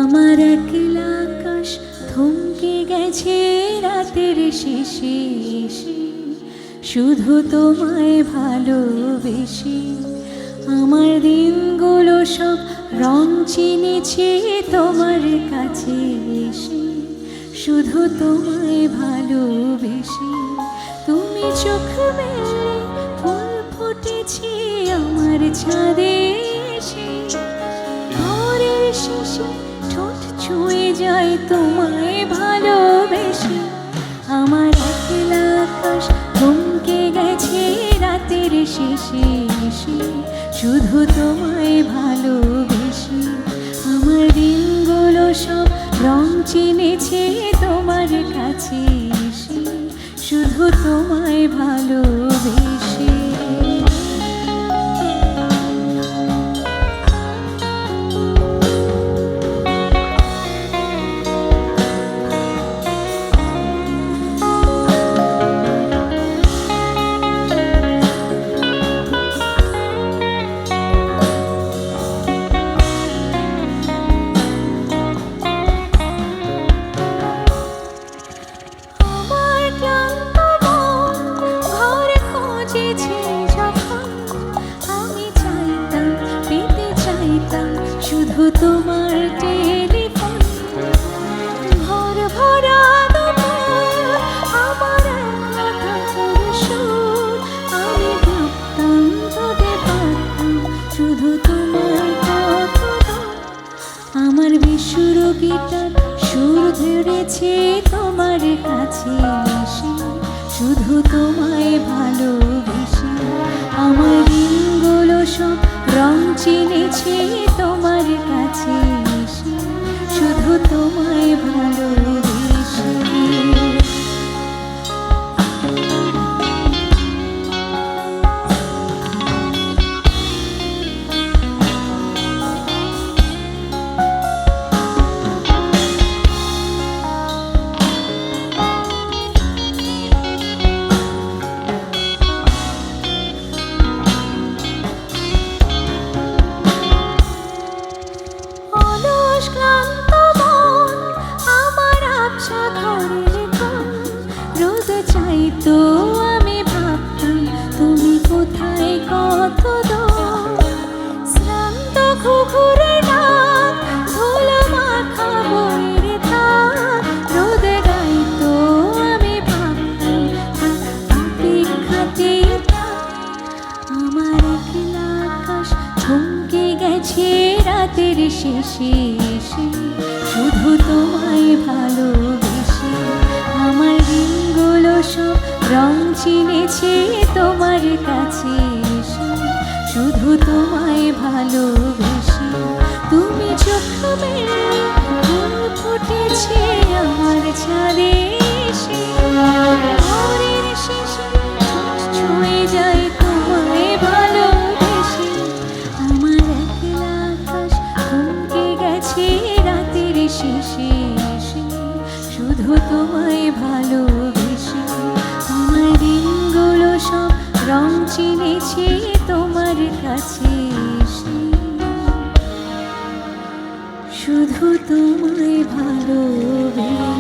আমার একলা আকাশ থমকে গেছে রাতের শেষে এসে, শুধু তোমায় ভালোবেসে। আমার দিনগুলো সব রং চিনেছে তোমার কাছে এসে, শুধু তোমায় ভালোবেসে। তুমি চোখ মেলে ফুল ফুটেছে আমার ছাদে এসে, ঘরের শেষে ঠোঁট ছুঁয়ে যায় তোমায় ভালোবেসে। আমার একলা আকাশ থমকে গেছে রাতের শেষে এসে, শুধু তোমায় ভালোবেসে। আমার দিনগুলো সব রং চিনেছে তোমার কাছে এসে, শুধু তোমায় ভালোবেসে। শুধু তোমার টেলিফোন ভর ভরা আমার সুর, আমি ভাবতাম তোদের পারতাম শুধু তোমার কথা। আমার বিশুর গিটার সুর ধরেছে তোমার কাছে এসে, শুধু তোমায় ভালোবেসে। আমার দিনগুলো সব রং চিনেছে তোমার কাছে এসে, শুধু তোমায় ভালোবেসে। তো আমি ভাবতাম তুমি কোথায় কত দূর, শ্রান্ত ঘুঘুরে ডাক ধুলো মাখা বইয়ের তাক, রোদে গাইতো আমি ভাবতাম অপেক্ষাতে। আমার একলা আকাশ থমকে গেছে রাতের শেষে এসে, শুধু তোমায় ভালোবেসে। আমার দিনগুলো সব রং চিনেছে তোমার কাছে এসে, শুধু তোমায় ভালোবেসে। তুমি চোখ মেলে ফুল ফুটেছে আমার ছাদে এসে, ঘরের শেষে ঠোঁট ছুঁয়ে যায় তোমায় ভালোবেসে। আমার একলা আকাশ থমকে গেছে রাতের শেষে এসে, শুধু তোমায় ভালোবেসে। আমার দিনগুলো সব রং চিনেছে তোমার কাছে এসে, শুধু তোমায় ভালোবেসে।